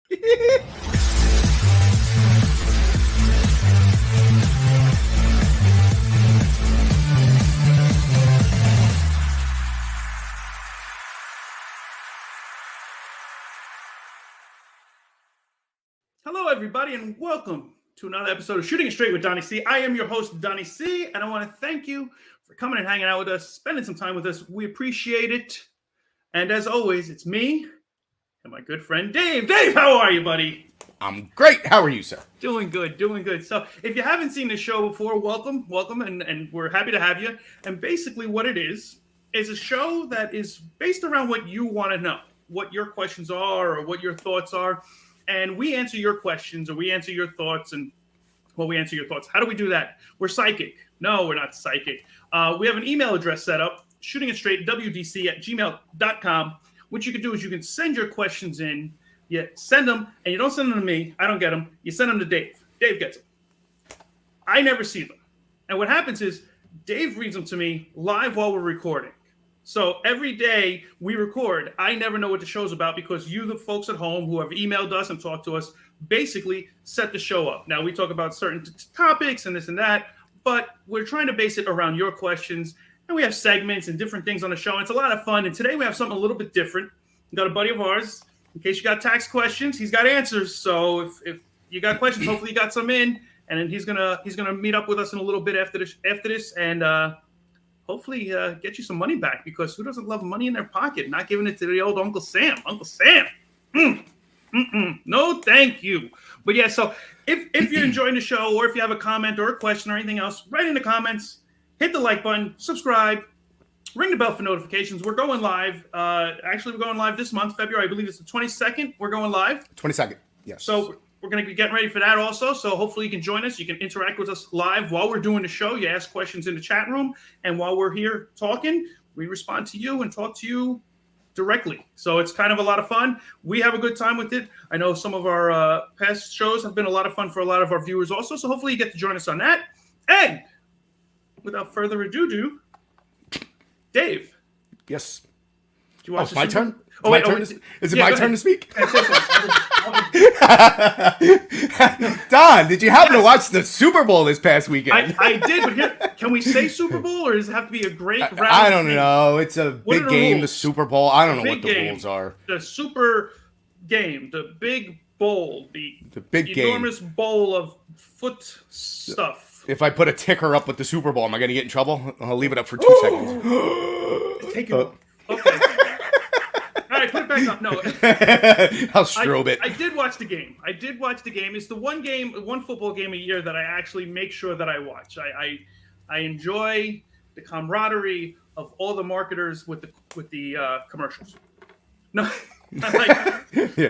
Hello, everybody, and welcome to another episode of Shooting It Straight with Donnie C. I am your host, Donnie C., and I want to thank you for coming and hanging out with us, spending some time with us. We appreciate it. And as always, it's me and my good friend, Dave. Dave, how are you, buddy? I'm great. How are you, sir? Doing good, doing good. So if you haven't seen the show before, welcome, and we're happy to have you. And basically what it is a show that is based around what you want to know, what your questions are or what your thoughts are. And we answer your questions or we answer your thoughts. And we answer your thoughts. How do we do that? We're psychic. No, we're not psychic. We have an email address set up, shootingitstraightwdc@gmail.com. What you can do is you can send your questions in. You send them, and you don't send them to me. I don't get them. You send them to Dave. Dave gets them. I never see them. And what happens is Dave reads them to me live while we're recording. So every day we record, I never know what the show's about because you, the folks at home who have emailed us and talked to us, basically set the show up. Now, we talk about certain topics and this and that, but we're trying to base it around your questions. And we have segments and different things on the show. And it's a lot of fun. And today we have something a little bit different. We got a buddy of ours. In case you got tax questions, he's got answers. So if you got questions, hopefully you got some in. And then he's gonna meet up with us in a little bit after this, and hopefully get you some money back, because who doesn't love money in their pocket? Not giving it to the old Uncle Sam. Uncle Sam. No, thank you. But yeah, so if you're enjoying the show, or if you have a comment or a question or anything else, write in the comments, hit the like button, subscribe, ring the bell for notifications. We're going live. Actually, we're going live this month, February. I believe it's the 22nd. We're going live. 22nd, yes. So we're going to be getting ready for that also. So hopefully you can join us. You can interact with us live while we're doing the show. You ask questions in the chat room. And while we're here talking, we respond to you and talk to you directly. So it's kind of a lot of fun. We have a good time with it. I know some of our past shows have been a lot of fun for a lot of our viewers also. So hopefully you get to join us on that. And without further ado, Dave. Yes. Do you watch it's my turn? Oh, wait. Is it my turn to speak? Don, did you happen to watch the Super Bowl this past weekend? I did, but here, can we say Super Bowl, or does it have to be a great round? I don't know. It's a big game, the Super Bowl. I don't know what the rules are. The Super game, the big bowl, the big enormous bowl of foot stuff. If I put a ticker up with the Super Bowl, am I going to get in trouble? I'll leave it up for 2 seconds. Take it off. Okay. All right, put it back up. No. I'll strobe it. I did watch the game. It's the one football game a year that I actually make sure that I watch. I enjoy the camaraderie of all the marketers with the commercials. No, Yeah.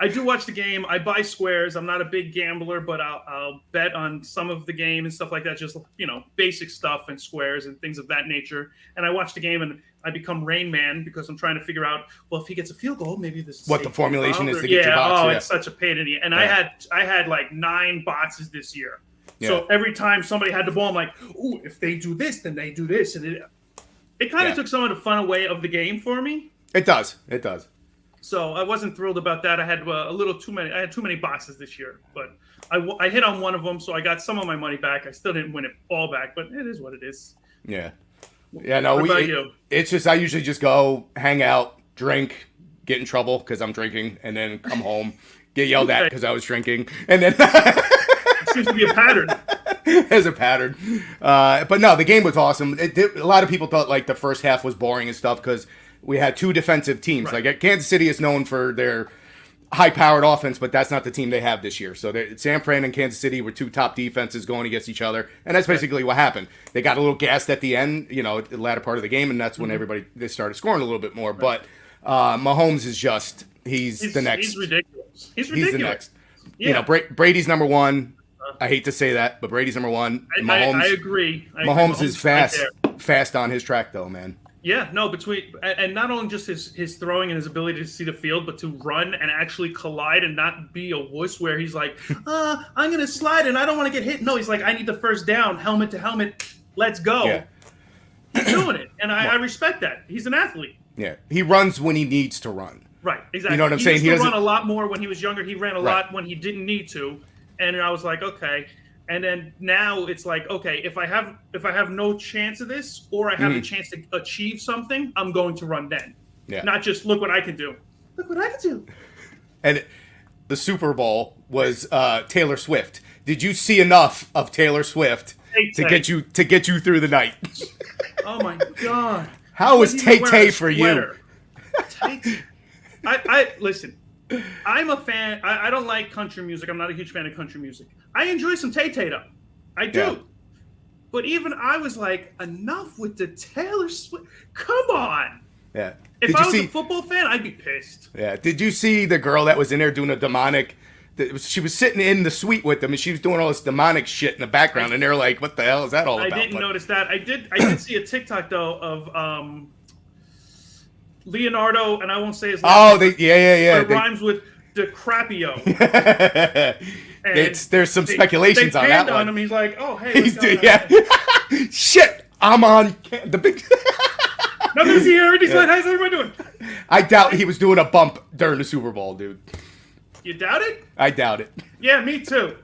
I do watch the game. I buy squares. I'm not a big gambler, but I'll bet on some of the game and stuff like that. Just, basic stuff and squares and things of that nature. And I watch the game and I become Rain Man because I'm trying to figure out, well, if he gets a field goal, maybe this is what the formulation is to get your box. Oh, it's such a pain in the. And I had like 9 boxes this year. Yeah. So every time somebody had the ball, I'm like, ooh, if they do this, then they do this, and it kind of took some of the fun away of the game for me. It does. So I wasn't thrilled about that. I had a little too many. I had too many boxes this year, but I hit on one of them, so I got some of my money back. I still didn't win it all back, but it is what it is. Yeah. Yeah. No. What about you? It's just I usually just go hang out, drink, get in trouble because I'm drinking, and then come home, get yelled at because I was drinking, and then. It seems to be a pattern. There's a pattern. But no, the game was awesome. A lot of people thought like the first half was boring and stuff because we had 2 defensive teams. Right. Like Kansas City is known for their high-powered offense, but that's not the team they have this year. So San Fran and Kansas City were 2 top defenses going against each other, and that's basically what happened. They got a little gassed at the end, the latter part of the game, and that's when they started scoring a little bit more. Right. But Mahomes is just he's the next. He's ridiculous. He's the next. Yeah. Brady's number 1. I hate to say that, but Brady's number 1. I agree. Mahomes is fast on his track, though, man. Yeah, no, and not only just his throwing and his ability to see the field, but to run and actually collide and not be a wuss where he's like, I'm going to slide and I don't want to get hit. No, he's like, I need the first down, helmet to helmet, let's go. Yeah. He's doing it, and I respect that. He's an athlete. Yeah, he runs when he needs to run. Right, exactly. You know what I'm saying? He used to run a lot more when he was younger. He ran a lot when he didn't need to, and I was like, okay. And then now it's like, okay, if I have no chance of this, or I have a chance to achieve something, I'm going to run then. Yeah. Not just look what I can do. Look what I can do. And the Super Bowl was Taylor Swift. Did you see enough of Taylor Swift to get you through the night? Oh my God! How was Tay for you? I listen. I'm a fan. I don't like country music. I'm not a huge fan of country music. I enjoy some Tay though. I do. Yeah. But even I was like, enough with the Taylor Swift. Come on. Yeah. If I was a football fan, I'd be pissed. Yeah. Did you see the girl that was in there doing a demonic? She was sitting in the suite with them, and she was doing all this demonic shit in the background, and they're like, "What the hell is that all about?" I didn't notice that. I did see a TikTok though of Leonardo, and I won't say his name. Oh, yeah. It rhymes with DiCaprio. There's some speculations on that one. Him. He's like, "Oh, hey, shit, I'm on the big." Nothing's here. He's like, "How's everybody doing?" I doubt he was doing a bump during the Super Bowl, dude. You doubt it? I doubt it. Yeah, me too.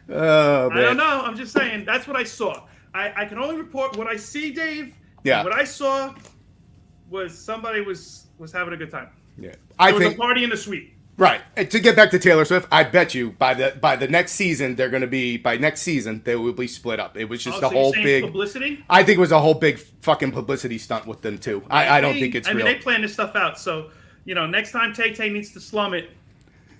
Oh, man. I don't know. I'm just saying. That's what I saw. I can only report what I see, Dave. Yeah. What I saw was somebody was having a good time. Yeah. There was a party in the suite. Right. And to get back to Taylor Swift, I bet you by the next season they will be split up. It was just a whole big publicity. I think it was a whole big fucking publicity stunt with them too. I don't think it's real. I mean, they plan this stuff out. So, next time Tay needs to slum it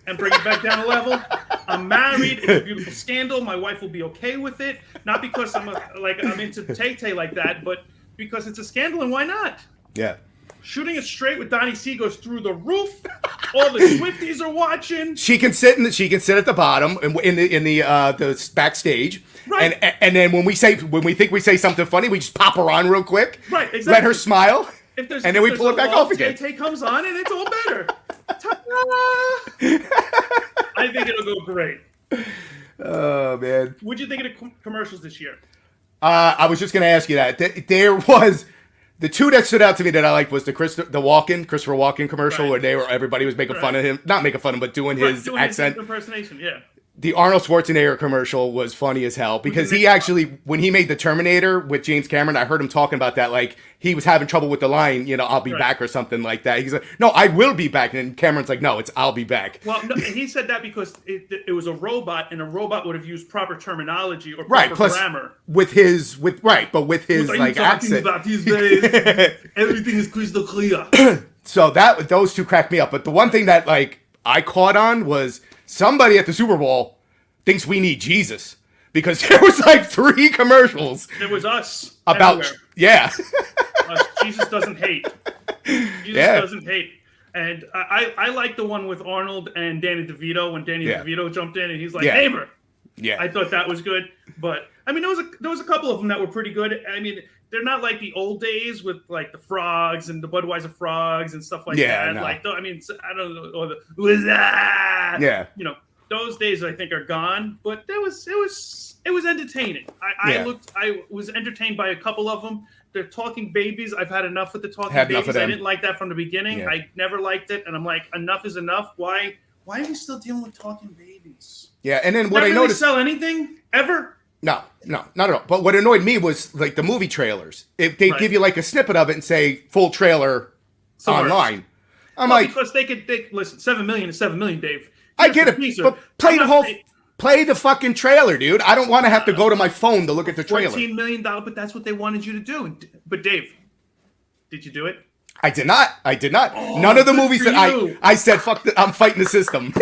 and bring it back down a level. I'm married. It's a beautiful scandal. My wife will be okay with it. Not because I'm into Tay like that, but because it's a scandal, and why not? Yeah. Shooting it straight with Donnie C goes through the roof. All the Swifties are watching. She can sit at the bottom in the backstage. Right. And then when we think we say something funny, we just pop her on real quick. Right, exactly. Let her smile. And then we pull it back off again. Tay comes on and it's all better. I think it'll go great. Oh man. What'd you think of the commercials this year? I was just going to ask you that. There was the two that stood out to me that I liked was the Christopher Walken commercial where everybody was making fun of him, not making fun of him, but doing his accent. His impersonation, yeah. The Arnold Schwarzenegger commercial was funny as hell because he actually, when he made the Terminator with James Cameron, I heard him talking about that. Like he was having trouble with the line, I'll be back or something like that. He's like, no, I will be back. And Cameron's like, no, it's I'll be back. Well, no, and he said that because it was a robot, and a robot would have used proper terminology or proper grammar. With his like accent. About these days? Everything is crystal clear. So those two cracked me up. But the one thing that like I caught on was somebody at the Super Bowl thinks we need Jesus because there was like 3 commercials. It was us. About everywhere. Yeah. Jesus doesn't hate. Doesn't hate. And I like the one with Arnold and Danny DeVito when Danny DeVito jumped in and he's like, neighbor. Yeah. I thought that was good. But I mean there was a couple of them that were pretty good. I mean, they're not like the old days with like the frogs and the Budweiser frogs and stuff like that. No. Like, I mean, I don't know, or the who's that? Yeah, those days I think are gone. But it was entertaining. I was entertained by a couple of them. They're talking babies. I've had enough with the talking babies. I didn't like that from the beginning. Yeah. I never liked it, and I'm like, enough is enough. Why are we still dealing with talking babies? Yeah, and then what I noticed, sell anything ever. No, not at all. But what annoyed me was like the movie trailers. If they give you like a snippet of it and say full trailer online, because they could listen. 7 million is 7 million, Dave. I get it, but play the fucking trailer, dude. I don't want to have to go to my phone to look at the trailer. $14 million, but that's what they wanted you to do. But Dave, did you do it? I did not. Oh, none of the movies that I said, fuck, I'm fighting the system.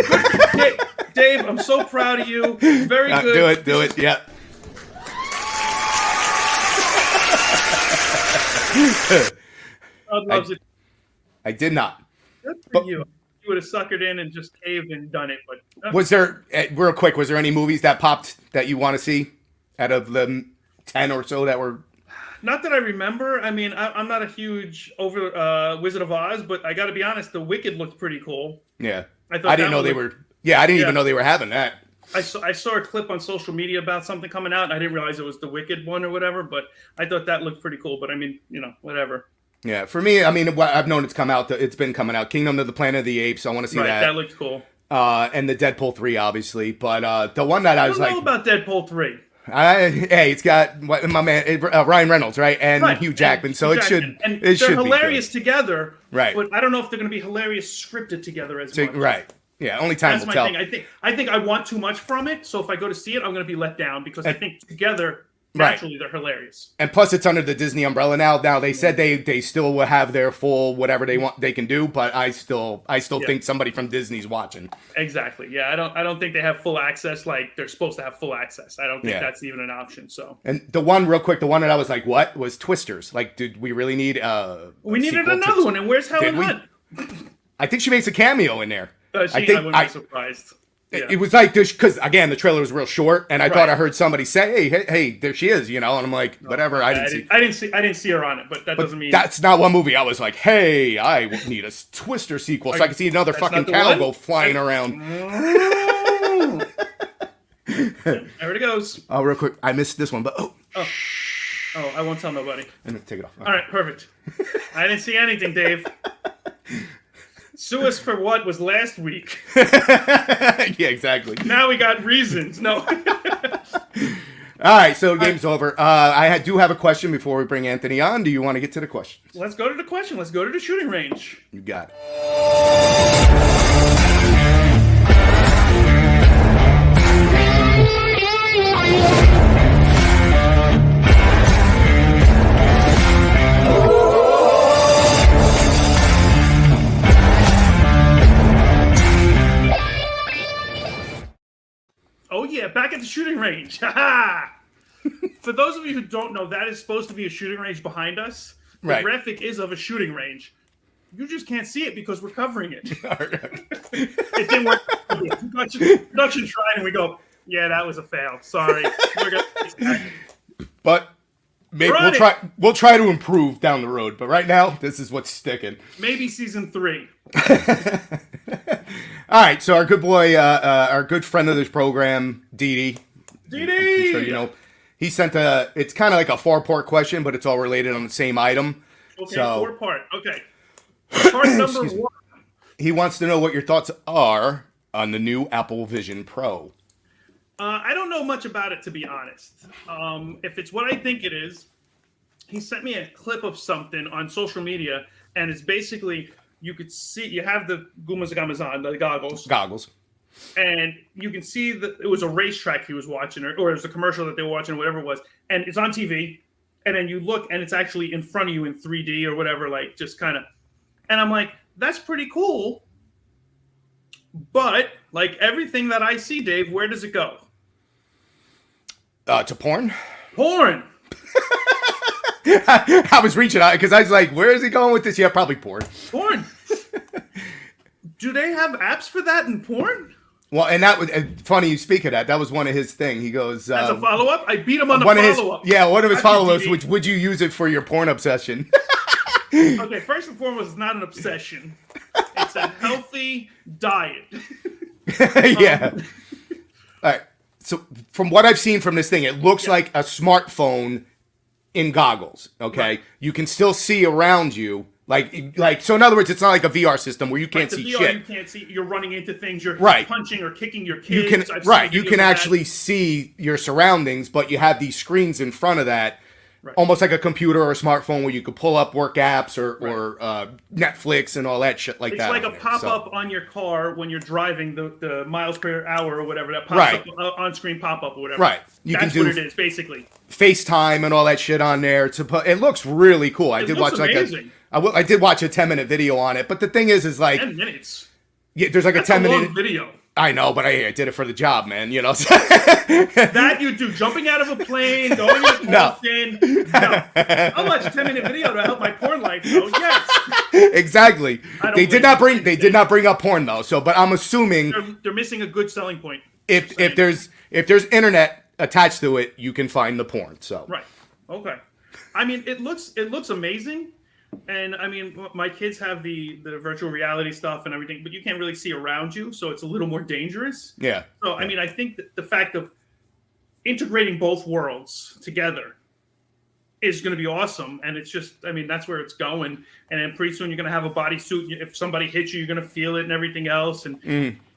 Dave, I'm so proud of you. Very good. Do it. Yeah. Loves it. I did not. Good for you. You would have suckered in and just caved and done it. But was there, real quick, was there any movies that popped that you want to see out of the 10 or so that were? Not that I remember. I mean, I'm not a huge Wizard of Oz, but I got to be honest, The Wicked looked pretty cool. Yeah, I didn't know they were. Yeah, I didn't even know they were having that. I saw a clip on social media about something coming out, and I didn't realize it was the Wicked one or whatever. But I thought that looked pretty cool. But I mean, whatever. Yeah, for me, I mean, I've known it's come out. It's been coming out. Kingdom of the Planet of the Apes. I want to see that. That looked cool. And the Deadpool 3, obviously. But the one that I was like, I don't know about Deadpool 3. Hey, it's got my man Ryan Reynolds, right, and Hugh Jackman. So it should. And it they're should hilarious be together, right? But I don't know if they're going to be hilarious scripted together as much. Right. Yeah. Only time That's will my tell. thing. I think I want too much from it. So if I go to see it, I'm going to be let down because I think together, naturally, they're hilarious. And plus, it's under the Disney umbrella now. Now they said they still will have their full whatever they want they can do, but I still think somebody from Disney's watching. Exactly. Yeah. I don't think they have full access like they're supposed to have full access. I don't think that's even an option. So. And the one that I was like, what was Twisters? Like, did we really need we needed another one? And where's Helen Hunt? I think she makes a cameo in there. I wouldn't be surprised. Yeah. It was like this because again the trailer was real short, and I thought I heard somebody say, "Hey, there she is," and I'm like, whatever. I didn't see her on it, but that doesn't mean that's not one movie. I was like, hey, I need a Twister sequel so I can see another fucking cow go flying around. There it goes. Oh, real quick, I missed this one, but oh, I won't tell nobody. And then take it off. Okay. All right, perfect. I didn't see anything, Dave. Sue us for what was last week. Yeah, exactly. Now we got reasons. No. All right, so game's over. I do have a question before we bring Anthony on. Do you want to get to the question? Let's go to the question. Let's go to the shooting range. You got it. Oh, yeah, back at the shooting range. For those of you who don't know, that is supposed to be a shooting range behind us. The graphic is of a shooting range. You just can't see it because we're covering it. It didn't work. Production tried, and we go, yeah, that was a fail. Sorry. But maybe we'll try to improve down the road. But right now, this is what's sticking. Maybe season 3. All right, so our good boy, our good friend of this program, Didi. Didi! Sure you know, he sent it's kind of like a 4-part question, but it's all related on the same item. Okay, 4-part. Okay. Part number 1. He wants to know what your thoughts are on the new Apple Vision Pro. I don't know much about it, to be honest. If it's what I think it is, he sent me a clip of something on social media, and it's basically... You could see, you have the Gumazgamazan, the goggles. And you can see that it was a racetrack he was watching, or it was a commercial that they were watching, whatever it was. And it's on TV. And then you look, and it's actually in front of you in 3D or whatever, like just kind of. And I'm like, that's pretty cool. But, like everything that I see, Dave, where does it go? To porn? Porn! I was reaching out because I was like, where is he going with this? Yeah, probably porn. Porn. Do they have apps for that in porn? Well, and that was funny you speak of that. That was one of his thing. He goes, as a follow-up? I beat him on the follow-up. One of his follow-ups, which would you use it for your porn obsession? Okay, first and foremost, it's not an obsession. It's a healthy diet. Yeah. All right. So from what I've seen from this thing, it looks like a smartphone in goggles, okay? Right. You can still see around you. So in other words, it's not like a VR system where you can't see VR, shit. You can't see, you're running into things, you're right. punching or kicking your kids. You can actually see your surroundings, but you have these screens in front of that, almost like a computer or a smartphone where you could pull up work apps or Netflix and all that shit like that. It's like a pop-up on your car when you're driving the miles per hour or whatever, that pops up, on-screen pop-up or whatever. Right. That's what it is, basically. FaceTime and all that shit on there. It looks really cool. I did watch amazing. I did watch a 10-minute video on it, but the thing is like 10 minutes. Yeah, there's like That's a 10-minute video. I know, but I did it for the job, man. You know. That you do, jumping out of a plane, going in a dolphin. No. I'll watch a 10-minute video to help my porn life, though. Yes. Exactly. They did not bring up porn though. So, but I'm assuming they're missing a good selling point. If there's internet attached to it, you can find the porn. So right. Okay. I mean, it looks amazing. And I mean, my kids have the virtual reality stuff and everything, but you can't really see around you, so it's a little more dangerous. Yeah. So I mean, I think that the fact of integrating both worlds together is going to be awesome. And it's just, I mean, that's where it's going. And then pretty soon you're going to have a bodysuit. If somebody hits you, you're going to feel it and everything else. And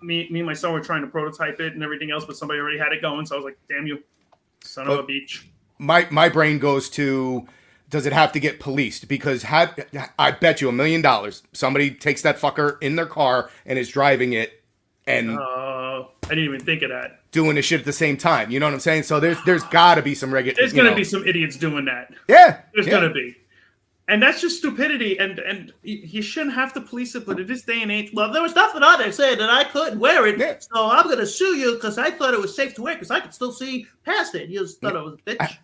me and my son were trying to prototype it and everything else, but somebody already had it going. So I was like, damn you, son of a beach. My brain goes to, does it have to get policed? Because I bet you $1 million somebody takes that fucker in their car and is driving it and I didn't even think of that. Doing the shit at the same time. You know what I'm saying? So there's got to be some regulation. There's going to be some idiots doing that. Yeah. There's going to be. And that's just stupidity. And you shouldn't have to police it, but in this day and age, Well, there was nothing on there saying that I couldn't wear it, Yeah. so I'm going to sue you because I thought it was safe to wear because I could still see past it. You just thought I was a bitch.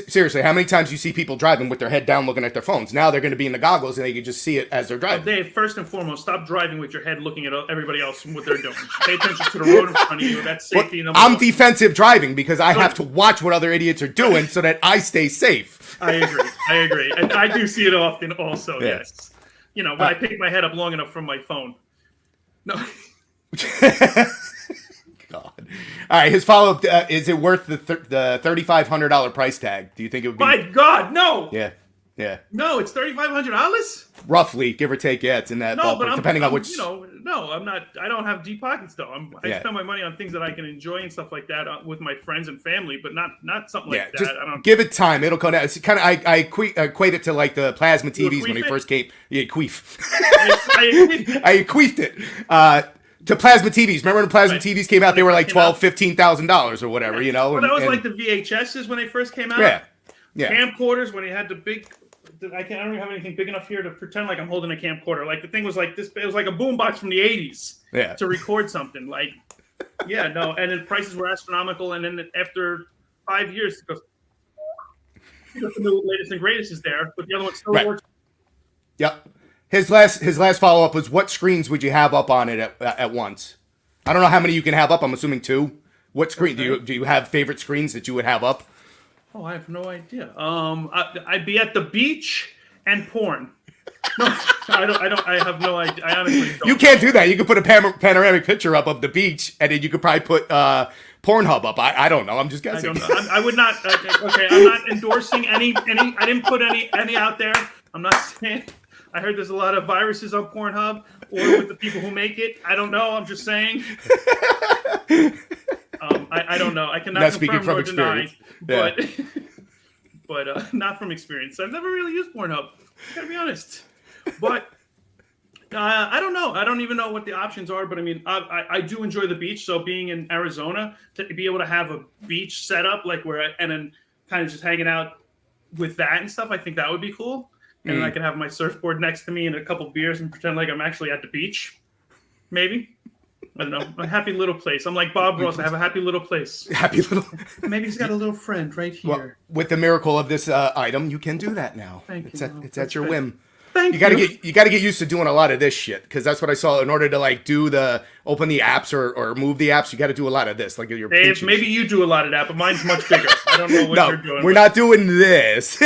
Seriously, how many times you see people driving with their head down looking at their phones? Now they're going to be in the goggles and they can just see it as they're driving. Dave, first and foremost, stop driving with your head looking at everybody else and what they're doing. Pay attention to the road in front of you. That's safety number I'm one. defensive driving because I have to watch what other idiots are doing so that I stay safe. I agree. And I do see it often also, Yeah. yes. You know, when I pick my head up long enough from my phone. No. God. All right, his follow-up, is it worth the $3,500 price tag? Do you think it would be? My God, no. Yeah. No, it's $3,500? Roughly, give or take, yeah, it's in that No, ballpark, but I'm depending on which... You know, no, I'm not. I don't have deep pockets though. I spend my money on things that I can enjoy and stuff like that with my friends and family, but not something like that. Just I don't give it time. It'll come down. It's kind of I equate it to like the plasma TVs when they first came. Yeah, queef. I queefed it. To plasma TVs. Remember when plasma TVs came out? They were like $12,000-$15,000 or whatever, you know. Well, that was like the VHSs when they first came out. Yeah. Camcorders when you had the big. I don't even have anything big enough here to pretend like I'm holding a camcorder. Like the thing was like this. It was like a boombox from the '80s. Yeah. To record something. Like, yeah, no. And then prices were astronomical. And then after 5 years, it goes. The new latest and greatest is there, but the other one still works. Yep. His last follow up was, what screens would you have up on it at once? I don't know how many you can have up. I'm assuming 2. What screen do you have favorite screens that you would have up? Oh, I have no idea. I'd be at the beach and porn. No, I don't. I have no idea. I honestly don't. You can't do that. You could put a panoramic picture up of the beach, and then you could probably put Pornhub up. I don't know. I'm just guessing. I don't know. I would not. Okay, I'm not endorsing any. I didn't put any out there. I'm not saying. I heard there's a lot of viruses on Pornhub or with the people who make it. I don't know. I'm just saying. I don't know. I cannot confirm or deny, but not from experience. I've never really used Pornhub. Gotta be honest. But I don't know. I don't even know what the options are. But I mean, I do enjoy the beach. So being in Arizona, to be able to have a beach setup and then kind of just hanging out with that and stuff, I think that would be cool. And then I can have my surfboard next to me and a couple beers and pretend like I'm actually at the beach. Maybe. I don't know. A happy little place. I'm like Bob Ross. I have a happy little place. Happy little. Maybe he's got a little friend right here. Well, with the miracle of this item, you can do that now. Thank you. It's at your whim. Thank you. You gotta get used to doing a lot of this shit, because that's what I saw. In order to like open the apps or move the apps, you got to do a lot of this. Like your Dave, maybe you do a lot of that, but mine's much bigger. I don't know what you're doing. We're not doing this.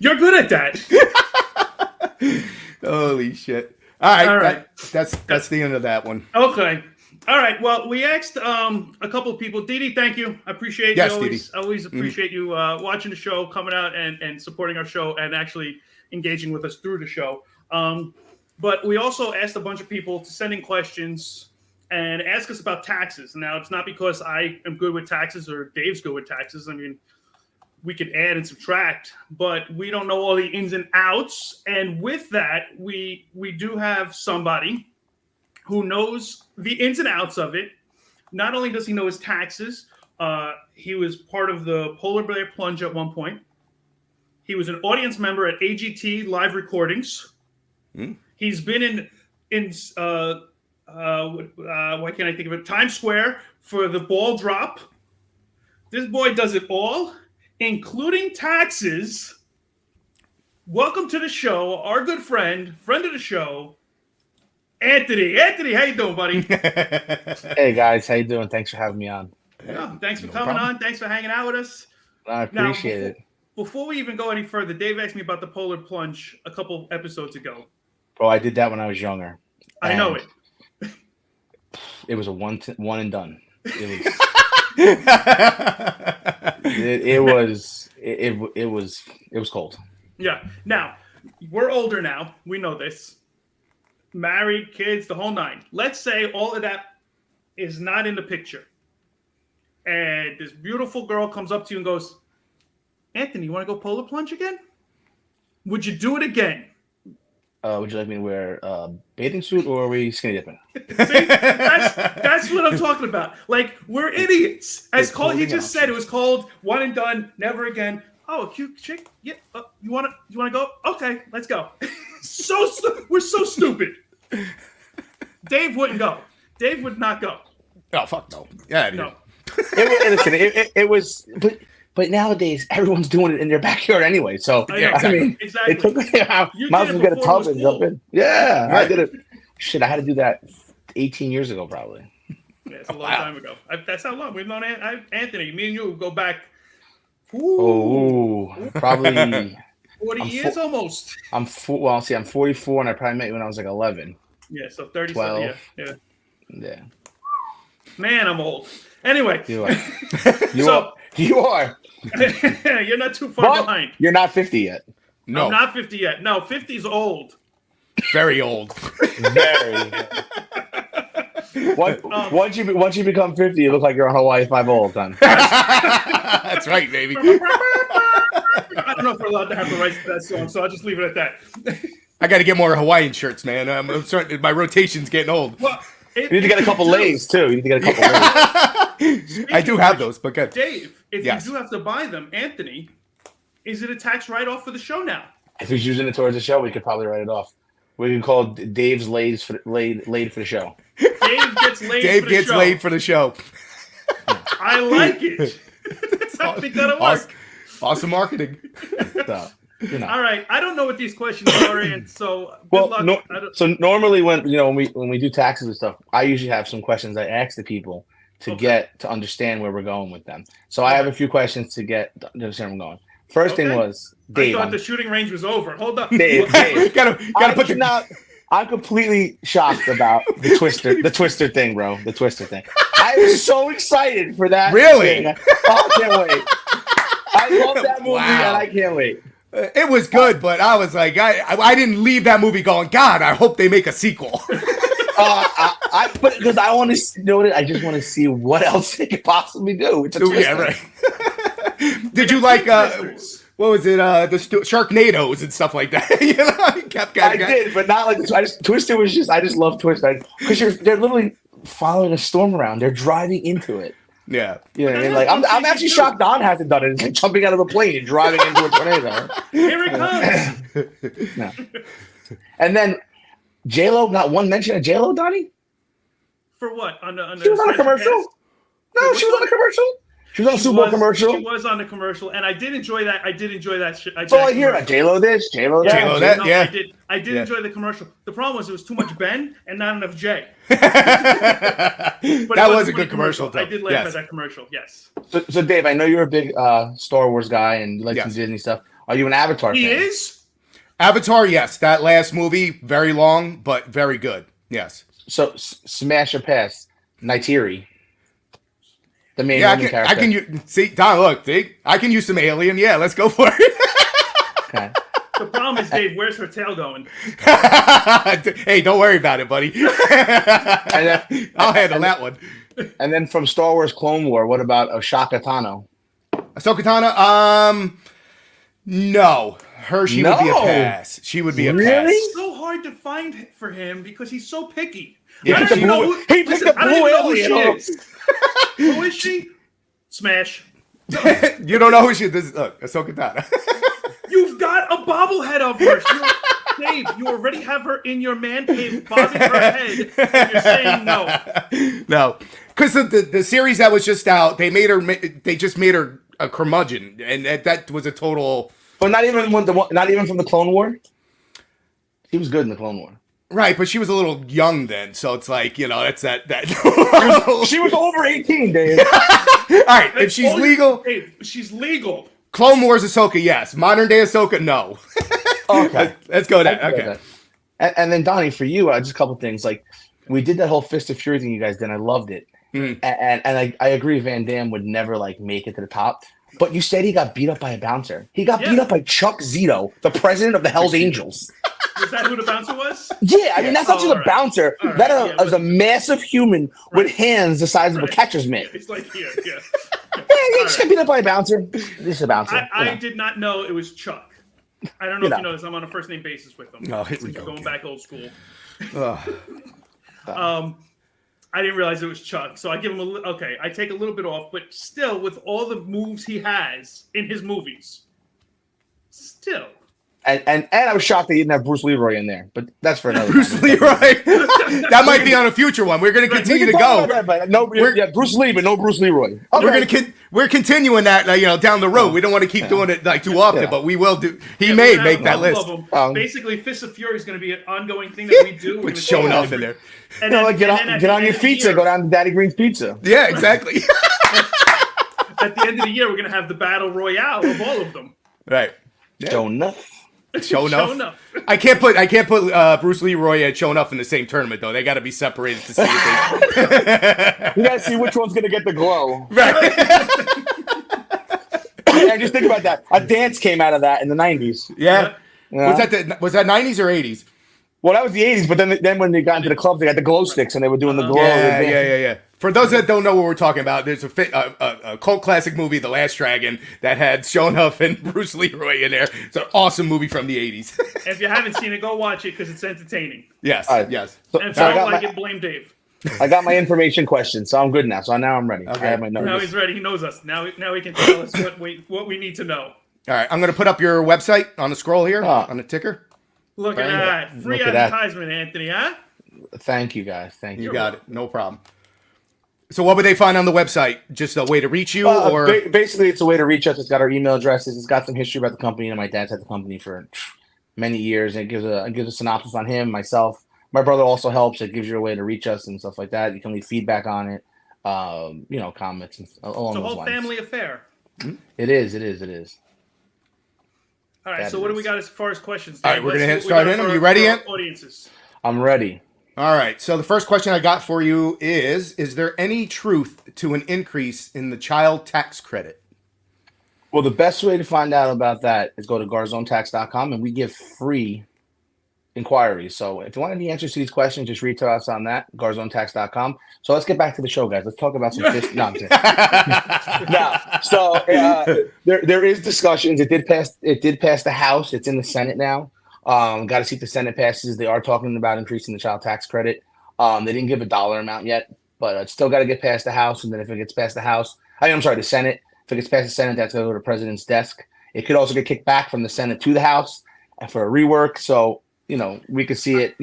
You're good at that. Holy shit! All right. That's the end of that one. Okay. All right. Well, we asked a couple of people. Didi, thank you. I appreciate you. Always appreciate you watching the show, coming out and supporting our show, and actually engaging with us through the show. But we also asked a bunch of people to send in questions and ask us about taxes. Now, it's not because I am good with taxes or Dave's good with taxes. I mean, we can add and subtract, but we don't know all the ins and outs. And with that, we do have somebody who knows the ins and outs of it. Not only does he know his taxes, he was part of the Polar Bear Plunge at one point. He was an audience member at AGT live recordings. He's been in why can't I think of it? Times Square for the ball drop. This boy does it all, including taxes. Welcome to the show, our good friend of the show, Anthony. Anthony, how you doing, buddy? Hey guys, how you doing? Thanks for having me on. No, thanks for coming on. Thanks for hanging out with us. I appreciate it. Before we even go any further, Dave asked me about the polar plunge a couple episodes ago. Bro, I did that when I was younger. I know it. It was a one and done. It was cold. Yeah. Now, we're older now. We know this. Married, kids, the whole nine. Let's say all of that is not in the picture. And this beautiful girl comes up to you and goes, Anthony, you want to go polar plunge again? Would you do it again? Would you like me to wear a bathing suit or are we skinny dipping? See, that's what I'm talking about. Like, we're idiots. As Cole, he just said, it was called one and done, never again. Oh, a cute chick? Yeah. You want to go? Okay, let's go. We're so stupid. Dave wouldn't go. Dave would not go. Oh, fuck no. Yeah, no. It was, but nowadays everyone's doing it in their backyard anyway. So I mean, exactly. It took me. Might as well get a tub and jump in. Yeah, right. I did it. Shit, I had to do that 18 years ago, probably. Yeah, it's a long time ago. That's how long we've known Anthony. Me and you go back. Probably 40 years almost. I'm 44, and I probably met you when I was like 11. Yeah, so 37. Yeah. Man, I'm old. Anyway, you are. You are. You're not too far behind. You're not 50 yet. No, I'm not 50 yet. No, 50's old. Very old. Very. Once you become 50, you look like you're on Hawaii 5 all the time. That's right, baby. I don't know if we're allowed to have the rights to that song, so I'll just leave it at that. I got to get more Hawaiian shirts, man. I'm starting. My rotation's getting old. Well, you need to get a couple lays too. You need to get a couple lays. I do have those, but good. Dave, if you do have to buy them, Anthony, is it a tax write-off for the show now? If he's using it towards the show, we could probably write it off. We can call Dave's laid for the show. Dave gets laid. Dave gets laid for the show. I like it. That's how I think that'll work. Awesome marketing. All right, I don't know what these questions are, and so good luck. So normally when we do taxes and stuff, I usually have some questions I ask the people to get to understand where we're going with them. So I have a few questions to get to understand where I'm going. First thing was Dave. I thought the shooting range was over. Hold up, Dave. I'm completely shocked about the Twister thing, bro. The Twister thing. I was so excited for that. Really? Thing. Oh, I can't wait. I love that movie, and I can't wait. It was good, but I was like, I didn't leave that movie going, God, I hope they make a sequel. But because I want to I just want to see what else they could possibly do. It's a Twister. Yeah, right. Did you like what was it? The Sharknadoes and stuff like that. I did, but not like this. Twister was just. I just love Twister because they're literally following a storm around. They're driving into it. Yeah. You know what I mean? Like I'm actually shocked Don hasn't done it. It's like jumping out of a plane and driving into a tornado. Here it comes. No. And then J-Lo, not one mention of J-Lo, Donnie? For what? She was on a commercial? No, she was on a commercial. She was on a Super Bowl commercial. She was on the commercial, and I did enjoy that. I did enjoy that shit. That's all I hear about J-Lo this, J-Lo that. J-Lo that, yeah. I did enjoy the commercial. The problem was it was too much Ben and not enough Jay. That was a good commercial. I did laugh at that commercial, yes. So Dave, I know you're a big Star Wars guy and you like some Disney stuff. Are you an Avatar fan? He is? Avatar, yes. That last movie, very long, but very good. Yes. So, smash or pass, Neytiri. The main character. I can see Don. Look, I can use some Alien. Yeah, let's go for it. Okay. The problem is, Dave, where's her tail going? Hey, don't worry about it, buddy. I'll handle that one. And then from Star Wars Clone War, what about Ahsoka Tano? Ahsoka Tano? No. She would be a pass. She would be a pass. It's so hard to find for him because he's so picky. Yeah. He picked the blue alien. Who is she? Smash. You don't know who she is. Look, Ahsoka Tano. You've got a bobblehead of her. Dave, you already have her in your man cave bobbing her head, and you're saying no. No. Because the series that was just out, they just made her a curmudgeon, and that was a total... But not even from the Clone War? She was good in the Clone War. Right, but she was a little young then, so it's like, that's that. She was over 18, Dave. right, if she's legal, Hey, she's legal. Clone Wars Ahsoka, yes. Modern day Ahsoka, no. Okay. Let's go I there. can go Okay. with that. And then Donnie, for you, just a couple things. Like we did that whole Fist of Fury thing you guys did. I loved it. Mhm. And I agree. Van Damme would never like make it to the top. But you said he got beat up by a bouncer. He got beat up by Chuck Zito, the president of the Hell's Angels. Was that who the bouncer was? Yeah, I mean that's not just a right. bouncer. All right, That yeah, was a massive human with hands the size of a catcher's mitt. It's like here, yeah. Yeah, he just got beat up by a bouncer. This is a bouncer. I did not know it was Chuck. I don't know if you know this. I'm on a first name basis with him. No, here we go. Going back old school. Ugh. I didn't realize it was Chuck, so I give him okay. I take a little bit off, but still, with all the moves he has in his movies, still. And I was shocked they didn't have Bruce Leroy in there, but that's for another Bruce time. Leroy. That might be on a future one. We're going to continue to go. But no, Bruce Lee, but no Bruce Leroy. Okay. We're continuing that down the road. We don't want to keep doing it like too often, but we will do. He Yeah, may we're make gonna that have list. all of them. Basically, Fist of Fury is going to be an ongoing thing that we do. With showing off in there. And You know, then- like get and then on at get the on end your of the pizza, year- go down to Daddy Green's Pizza. Yeah, exactly. At the end of the year, we're going to have the battle royale of all of them. Right. Yeah. Show enough. Show enough. Show enough. I can't put Bruce Leroy and Show Enough in the same tournament though. They got to be separated to see if they. You gotta see which one's gonna get the glow. Right. And just think about that. A dance came out of that in the '90s. Yeah. Yeah. Was that 90s or 80s? Well, that was the '80s, but then when they got into the clubs, they got the glow sticks and they were doing the glow. Yeah. For those that don't know what we're talking about, there's a cult classic movie, The Last Dragon, that had Show Enough and Bruce Leroy in there. It's an awesome movie from the 80s. If you haven't seen it, go watch it because it's entertaining. Yes. All right. Yes. So, And if so you I don't got like it, blame Dave. I got my information question, so I'm good now. So now I'm ready. Okay. I have my Now notes. he's ready. He knows us. Now he can tell us what we need to know. All right. I'm going to put up your website on the scroll here, Oh. on the ticker. Look at that. Free Look at that. advertisement, Anthony, huh? Thank you, guys. Thank you. You got it. No problem. So what would they find on the website? Just a way to reach you, or Basically, it's a way to reach us. It's got our email addresses. It's got some history about the company. And my dad's had the company for many years. And it gives a synopsis on him, myself. My brother also helps. It gives you a way to reach us and stuff like that. You can leave feedback on it, comments and along It's a those whole lines. family affair. It is. All right, That so what do is. we got as far as questions? All right, Dave? we're gonna Let's- start we in got them. for- You ready, for Ant? Audiences. I'm ready. all right. So the first question I got for you is there any truth to an increase in the child tax credit? Well, the best way to find out about that is go to garzonetax.com, and we give free inquiries. So if you want any answers to these questions, just reach to us on that, garzonetax.com. So let's get back to the show, guys. Let's talk about some fish. No, I'm kidding. No. So there is discussions. It did pass the House. It's in the Senate now. Got to see if the Senate passes. They are talking about increasing the child tax credit. They didn't give a dollar amount yet, but it's still got to get past the House. And then if it gets past the House, the Senate. If it gets past the Senate, that's going to go to the president's desk. It could also get kicked back from the Senate to the House and for a rework. So, we could see it,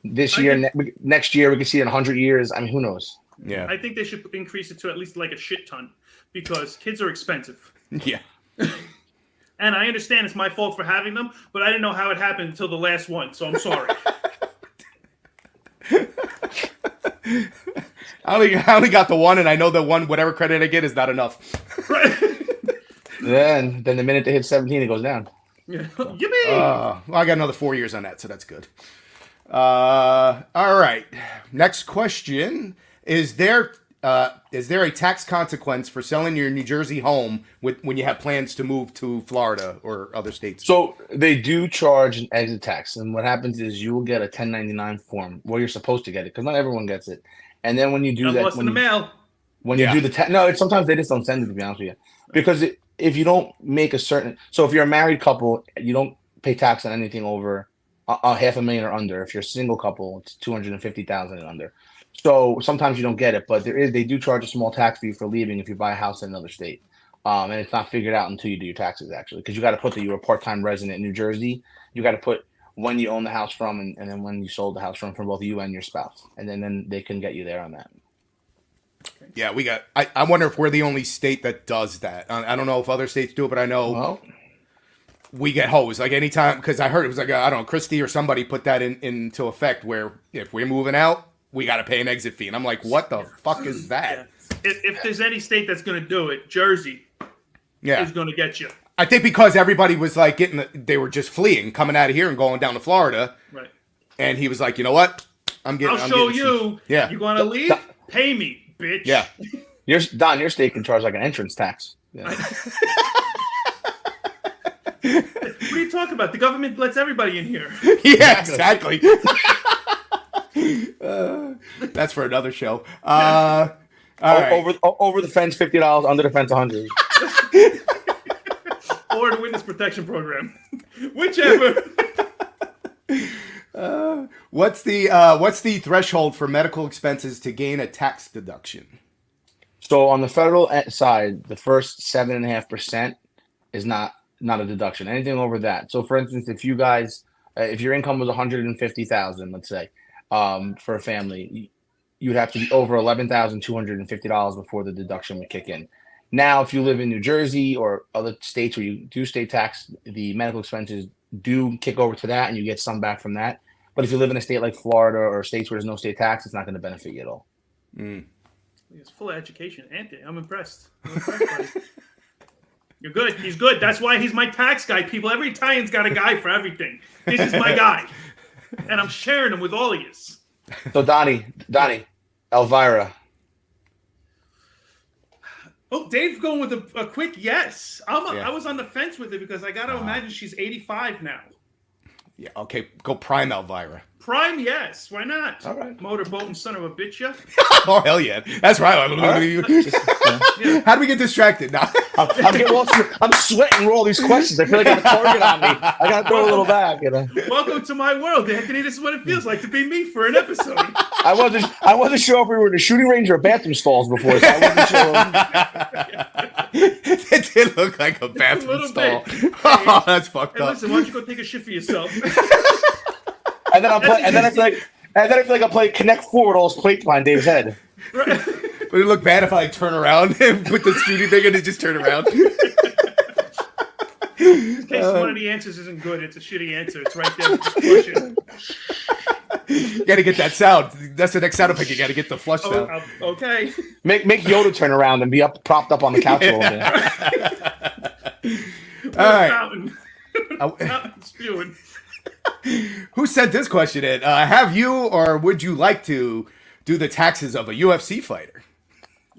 this year, next year, we could see it in 100 years. I mean, who knows? Yeah. I think they should increase it to at least like a shit ton because kids are expensive. Yeah. And I understand it's my fault for having them, but I didn't know how it happened until the last one, so I'm sorry. I only got the one, and I know the one, whatever credit I get is not enough. Then the minute they hit 17, it goes down. Yeah. Yippee! Well, I got another 4 years on that, so that's good. All right. Next question: Is there a tax consequence for selling your New Jersey home when you have plans to move to Florida or other states? So they do charge an exit tax, and what happens is you will get a 1099 form. Well, you're supposed to get it because not everyone gets it. And then when you do Got that, lost in the mail. when you do the tax, no, sometimes they just don't send it. To be honest with you, because if you don't make a certain, so if you're a married couple, you don't pay tax on anything over $500,000 or under. If you're a single couple, it's $250,000 and under. So sometimes you don't get it, but they do charge a small tax fee for leaving if you buy a house in another state. And it's not figured out until you do your taxes, actually, because you got to put that you're a part-time resident in New Jersey. You got to put when you own the house from and then when you sold the house from both you and your spouse. And then they can get you there on that. Yeah, we got. I wonder if we're the only state that does that. I don't know if other states do it, but I know we get hosed. Like anytime, because I heard it was like, I don't know, Christie or somebody put that into effect where if we're moving out, we got to pay an exit fee. And I'm like, what the fuck is that? Yeah. if there's any state that's going to do it, Jersey is going to get you. I think because everybody was like they were just fleeing, coming out of here and going down to Florida. Right. And he was like, you know what? I'll show you. Yeah. You want to leave? Pay me, bitch. Yeah. Your state can charge like an entrance tax. Yeah. What are you talking about? The government lets everybody in here. Yeah, exactly. That's for another show. All right. Over the fence, $50. Under the fence, $100. Or the witness protection program, whichever. What's the threshold for medical expenses to gain a tax deduction? So on the federal side, the first 7.5% is not a deduction. Anything over that. So for instance, if you guys, if your income was 150,000, let's say, for a family, you'd have to be over $11,250 before the deduction would kick in. Now, if you live in New Jersey or other states where you do state tax, the medical expenses do kick over to that, and you get some back from that. But if you live in a state like Florida or states where there's no state tax, it's not going to benefit you at all. He's full of education, Anthony. I'm impressed. Buddy. You're good. He's good. That's why he's my tax guy. People, every Italian's got a guy for everything. This is my guy, and I'm sharing him with all of you. So Donnie, Elvira. Oh, Dave's going with a quick yes. I was on the fence with it because I got to imagine she's 85 now. Yeah, okay. Go prime Elvira. Prime, yes. Why not? All right. Motorboating son of a bitch, yeah. Oh, hell yeah. That's right. How do we get distracted? No. I'm sweating through all these questions. I feel like I have a target on me. I got to throw a little back. You know? Welcome to my world, Anthony. This is what it feels like to be me for an episode. I wasn't sure if we were in a shooting range or bathroom stalls before, so I wasn't sure. It did look like a bathroom stall. Oh, that's fucked up. Listen, why don't you go take a shit for yourself? And then I feel like I play Connect Four with all those plates behind Dave's head. Right. Would it look bad if I turn around and put the shooting thing and just turn around? In case one of the answers isn't good, it's a shitty answer. It's right there. Just push it. You gotta get that sound. That's the next sound effect. You gotta get the flush sound. Okay. Make Yoda turn around and be propped up on the couch a little bit. All right. Fountain spewing. Who sent this question in? Have you or would you like to do the taxes of a UFC fighter?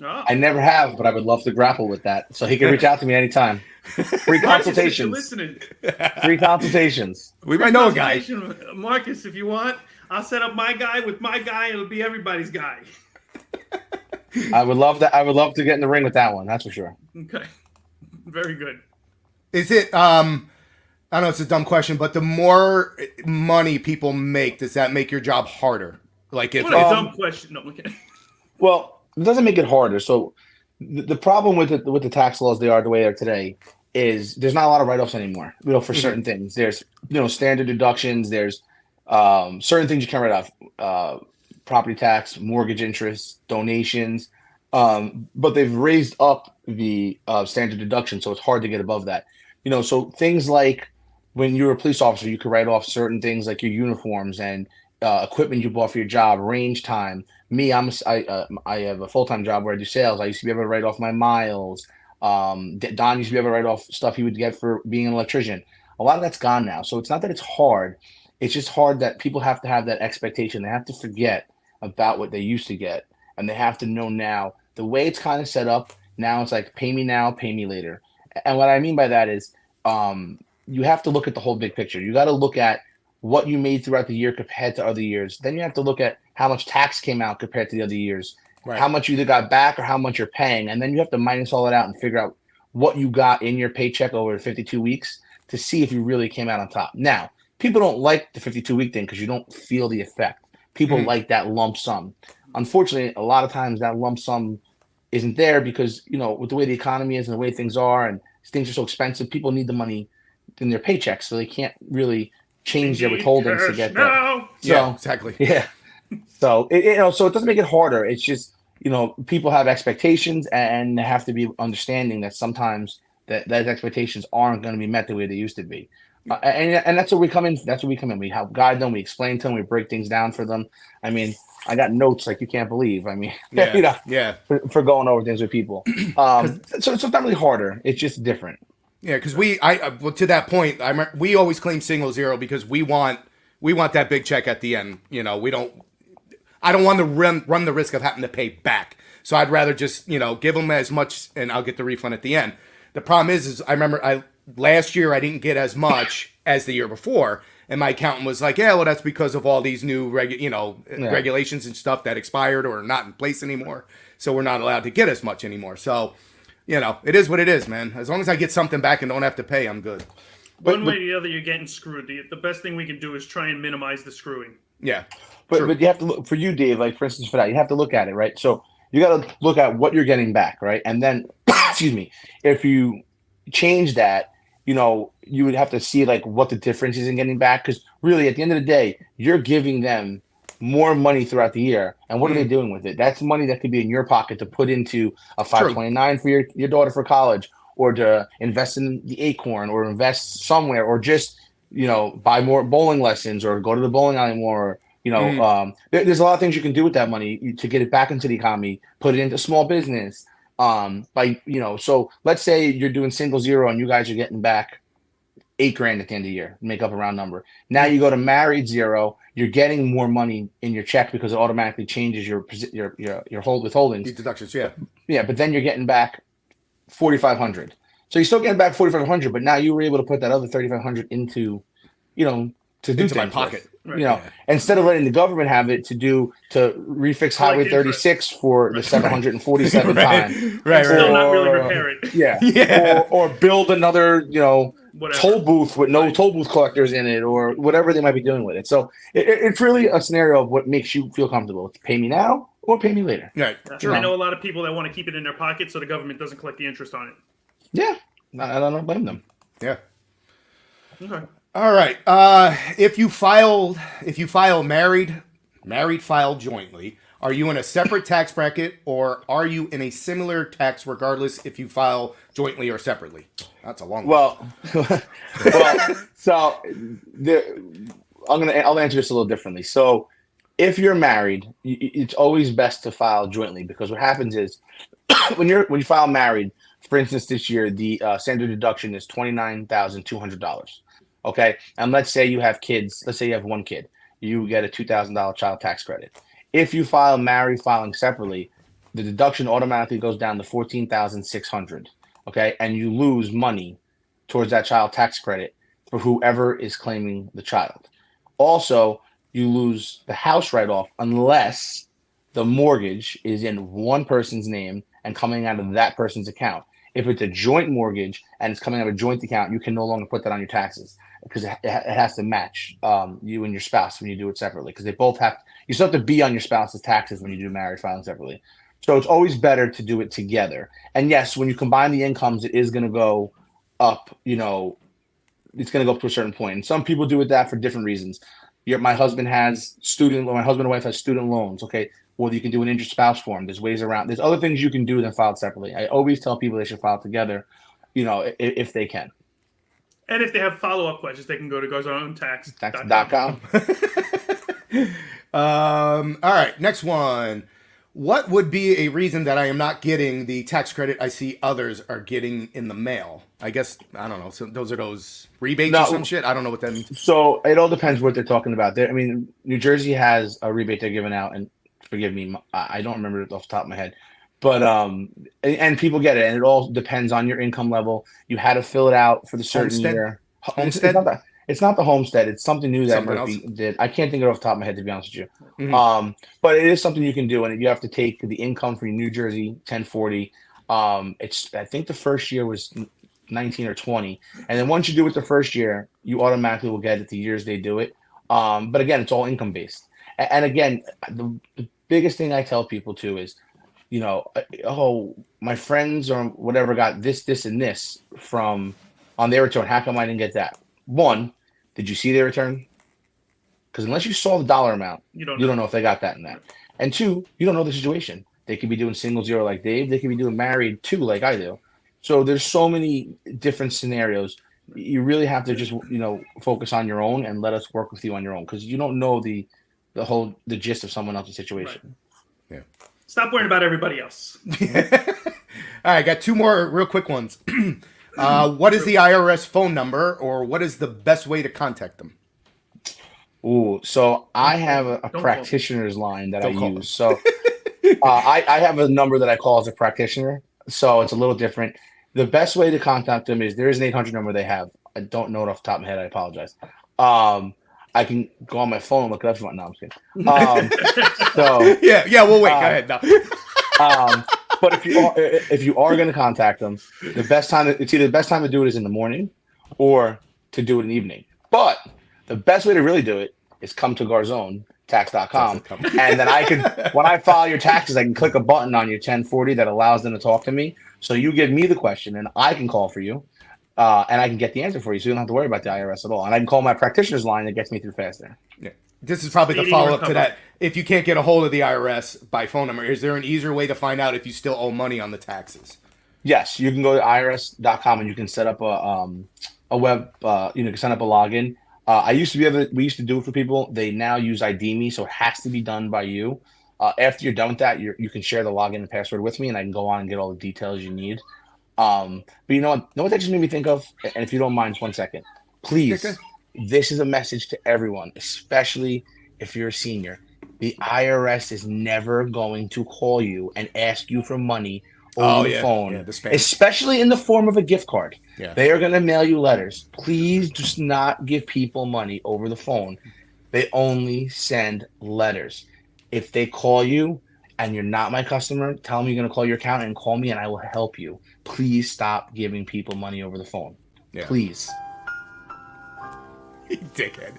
Oh. I never have, but I would love to grapple with that. So he can reach out to me anytime. Free consultations. Listening. Free consultations. We might know a guy. Marcus, if you want, I'll set up my guy with my guy. It'll be everybody's guy. I would love that. I would love to get in the ring with that one. That's for sure. Okay. Very good. Is it, I know it's a dumb question, but the more money people make, does that make your job harder? Like if what a dumb question. No, okay. Well, it doesn't make it harder. So the problem with the tax laws they are the way they are today is there's not a lot of write-offs anymore. For certain things, there's standard deductions. There's certain things you can write off: property tax, mortgage interest, donations. But they've raised up the standard deduction, so it's hard to get above that. So things like when you're a police officer, you could write off certain things like your uniforms and equipment you bought for your job, range time. Me, I have a full-time job where I do sales. I used to be able to write off my miles. Don used to be able to write off stuff he would get for being an electrician. A lot of that's gone now. So it's not that it's hard. It's just hard that people have to have that expectation. They have to forget about what they used to get. And they have to know now. The way it's kind of set up, now it's like pay me now, pay me later. And what I mean by that is you have to look at the whole big picture. You got to look at what you made throughout the year compared to other years. Then you have to look at how much tax came out compared to the other years, right. How much you either got back or how much you're paying. And then you have to minus all that out and figure out what you got in your paycheck over 52 weeks to see if you really came out on top. Now, people don't like the 52-week thing because you don't feel the effect. People like that lump sum. Unfortunately, a lot of times that lump sum isn't there because, with the way the economy is and the way things are and things are so expensive, people need the money in their paychecks, so they can't really change their withholdings to get that. So, yeah, exactly. Yeah. So so it doesn't make it harder. It's just people have expectations and they have to be understanding that sometimes that expectations aren't going to be met the way they used to be. And that's where we come in. That's where we come in. We help guide them. We explain to them. We break things down for them. I mean, I got notes like you can't believe. I mean, Yeah, yeah. for going over things with people. So it's not really harder. It's just different. Yeah, because well, to that point, we always claim single zero because we want that big check at the end. You know, I don't want to run the risk of having to pay back. So I'd rather just give them as much and I'll get the refund at the end. The problem is I remember last year I didn't get as much as the year before, and my accountant was like, "Yeah, well, that's because of all these new regulations and stuff that expired or are not in place anymore. So we're not allowed to get as much anymore." So. It is what it is, man. As long as I get something back and don't have to pay, I'm good. One way or the other, you're getting screwed. The best thing we can do is try and minimize the screwing. Yeah. But you have to look, for you, Dave, like for instance, for that, you have to look at it, right? So you got to look at what you're getting back, right? And then, excuse me, if you change that, you would have to see like what the difference is in getting back. Because really, at the end of the day, you're giving them more money throughout the year, and what are they doing with it? That's money that could be in your pocket to put into a 529 for your daughter for college, or to invest in the Acorn, or invest somewhere, or just buy more bowling lessons, or go to the bowling alley more. There's a lot of things you can do with that money to get it back into the economy, put it into small business. So let's say you're doing single zero and you guys are getting back $8,000 at the end of the year, make up a round number. Now you go to married zero, you're getting more money in your check because it automatically changes your withholdings. These deductions, yeah. Yeah, but then you're getting back $4,500. So you're still getting back $4,500, but now you were able to put that other $3,500 into, to do into my things pocket. with, instead of letting the government have it to refix Highway 36 for the 747th time. Right. Still not really repair it. Yeah. Yeah. Or build another, Whatever. toll booth with no toll booth collectors in it, or whatever they might be doing with it. So it's really a scenario of what makes you feel comfortable. Pay me now or pay me later. Right. I know a lot of people that want to keep it in their pocket so the government doesn't collect the interest on it. Yeah. I don't blame them. Yeah. Okay. All right. If you file married file jointly, are you in a separate tax bracket, or are you in a similar tax regardless if you file jointly or separately? That's a long one. So I'll answer this a little differently. So if you're married, it's always best to file jointly, because what happens is when you file married, for instance, this year the standard deduction is $29,200. Okay, and let's say you have kids. Let's say you have one kid. You get a $2,000 child tax credit. If you file married filing separately, the deduction automatically goes down to $14,600. Okay, and you lose money towards that child tax credit for whoever is claiming the child. Also, you lose the house write-off unless the mortgage is in one person's name and coming out of that person's account. If it's a joint mortgage and it's coming out of a joint account, you can no longer put that on your taxes, because it has to match you and your spouse when you do it separately, because they both you still have to be on your spouse's taxes when you do married filing separately. So it's always better to do it together. And yes, when you combine the incomes, it is going to go up, it's going to go up to a certain point. And some people do it that for different reasons. My husband and wife has student loans. Okay. Well, you can do an inter-spouse form. There's ways around. There's other things you can do than file separately. I always tell people they should file together, if they can. And if they have follow-up questions, they can go to GarzoneTax.com. All right, next one. What would be a reason that I am not getting the tax credit I see others are getting in the mail? I guess, I don't know. So those are those rebates or some shit? I don't know what that means. So it all depends what they're talking about. New Jersey has a rebate they're giving out, and forgive me, I don't remember it off the top of my head. But and people get it, and it all depends on your income level. You had to fill it out for the certain year. Homestead? It's not the homestead. It's something new that Murphy did. I can't think of it off the top of my head, to be honest with you. Mm-hmm. But it is something you can do, and you have to take the income for your New Jersey 1040. I think the first year was 19 or 20, and then once you do it the first year, you automatically will get it the years they do it. But again, it's all income based. And again, the biggest thing I tell people too is, my friends or whatever got this, and this from on their return. How come I didn't get that? One, did you see their return? Because unless you saw the dollar amount, you don't know if they got that in that. And two, you don't know the situation. They could be doing single zero like Dave. They could be doing married too like I do. So there's so many different scenarios. you really have to just focus on your own and let us work with you on your own, because you don't know the gist of someone else's situation. Yeah. Stop worrying about everybody else. All right, got two more real quick ones. What is the IRS phone number, or what is the best way to contact them? Ooh, so I have a practitioner's line that I use. So I have a number that I call as a practitioner. So it's a little different. The best way to contact them is there is an 800 number they have. I don't know it off the top of my head. I apologize. I can go on my phone and look it up if you want. No, I'm just kidding. So yeah, we'll wait. Go ahead. No. But if you are going to contact them, the best time to do it is in the morning, or to do it in the evening. But the best way to really do it is come to GarzoneTax.com, and then when I file your taxes, I can click a button on your 1040 that allows them to talk to me. So you give me the question, and I can call for you, and I can get the answer for you, so you don't have to worry about the IRS at all. And I can call my practitioner's line that gets me through faster. Yeah. This is probably the follow-up to that. If you can't get a hold of the IRS by phone number, is there an easier way to find out if you still owe money on the taxes? Yes, you can go to irs.com and you can set up a web. You can set up a login. We used to do it for people. They now use ID.me, so it has to be done by you. After you're done with that, you can share the login and password with me, and I can go on and get all the details you need. But you know what that just made me think of? And if you don't mind, just 1 second, please. Okay. This is a message to everyone, especially if you're a senior. The IRS is never going to call you and ask you for money over the phone, especially in the form of a gift card. Yeah. They are going to mail you letters. Please just not give people money over the phone. They only send letters. If they call you and you're not my customer, tell them you're going to call your accountant and call me, and I will help you. Please stop giving people money over the phone. Yeah. Please. Dickhead.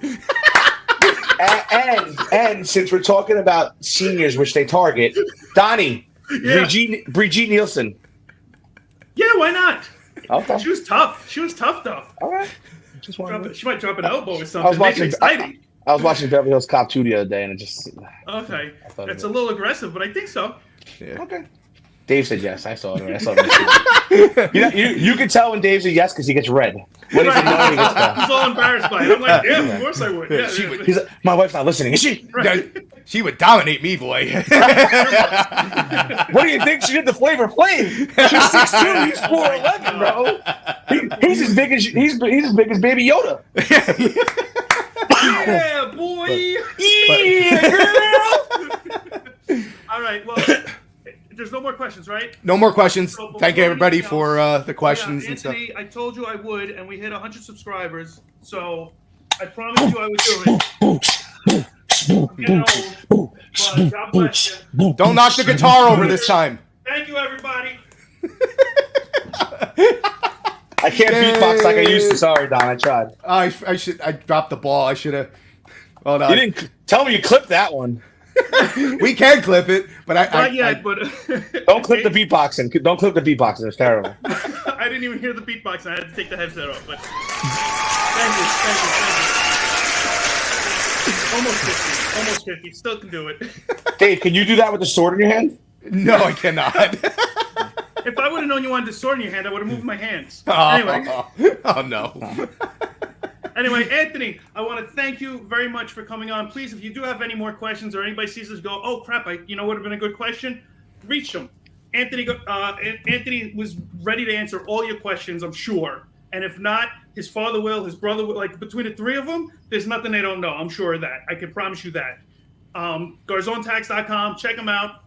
and since we're talking about seniors, which they target, Donnie, Brigitte Nielsen. Yeah, why not? Okay. She was tough though. All right. She might drop an elbow or something. I was watching Beverly Hills Cop 2 the other day, and it just... Okay. It's a little aggressive, but I think so. Yeah. Okay. Dave said yes. I saw it. You can tell when Dave said yes because he gets red. When he said no, he gets He's all embarrassed by it. I'm like, yeah, of course I would. Yeah, He's like, my wife's not listening, is she? Right. She would dominate me, boy. What do you think she did the Flavor Flav? She's 6'2", he's 4'11", bro. He's as big as Baby Yoda. Yeah, boy. Girl. All right, well... There's no more questions, right? No more questions. So thank you, everybody, for the questions and stuff. I told you I would, and we hit 100 subscribers, so I promised you I would do it. I'm getting old, but God bless you. Don't knock the guitar over this time. Thank you, everybody. I can't beatbox like I used to. Sorry, Don. I tried. I dropped the ball. I should have. Well, no. You didn't tell me you clipped that one. We can clip it, but not yet. But don't clip the beatboxing. Don't clip the beatboxing. It's terrible. I didn't even hear the beatboxing. I had to take the headset off. But thank you. Almost 50. Still can do it. Dave, can you do that with the sword in your hand? No, I cannot. If I would have known you wanted the sword in your hand, I would have moved my hands. Anyway. Oh no. Anyway, Anthony, I want to thank you very much for coming on. Please, if you do have any more questions or anybody sees us go, oh crap, would have been a good question, reach him. Anthony was ready to answer all your questions, I'm sure. And if not, his father will, his brother will. Like between the three of them, there's nothing they don't know. I'm sure of that. I can promise you that. GarzoneTax.com, check them out.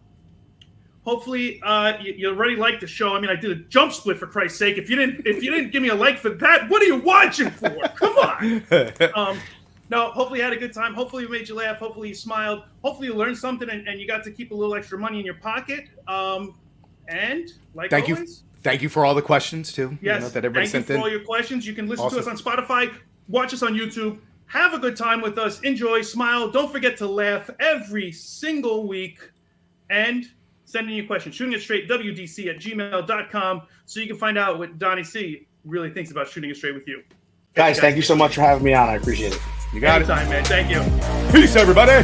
Hopefully, you already liked the show. I mean, I did a jump split for Christ's sake. If you didn't give me a like for that, what are you watching for? Come on. No, hopefully you had a good time. Hopefully we made you laugh. Hopefully you smiled. Hopefully you learned something and you got to keep a little extra money in your pocket. And like always, thank you for all the questions too. Yes, that everybody sent in. Thank you for all your questions. You can listen to us on Spotify. Watch us on YouTube. Have a good time with us. Enjoy. Smile. Don't forget to laugh every single week. And send in your questions. Shooting it straight, WDC@gmail.com, so you can find out what Donnie C really thinks about shooting it straight with you. Guys, thank you so much for having me on. I appreciate it. You got Anytime, man. Thank you. Peace, everybody.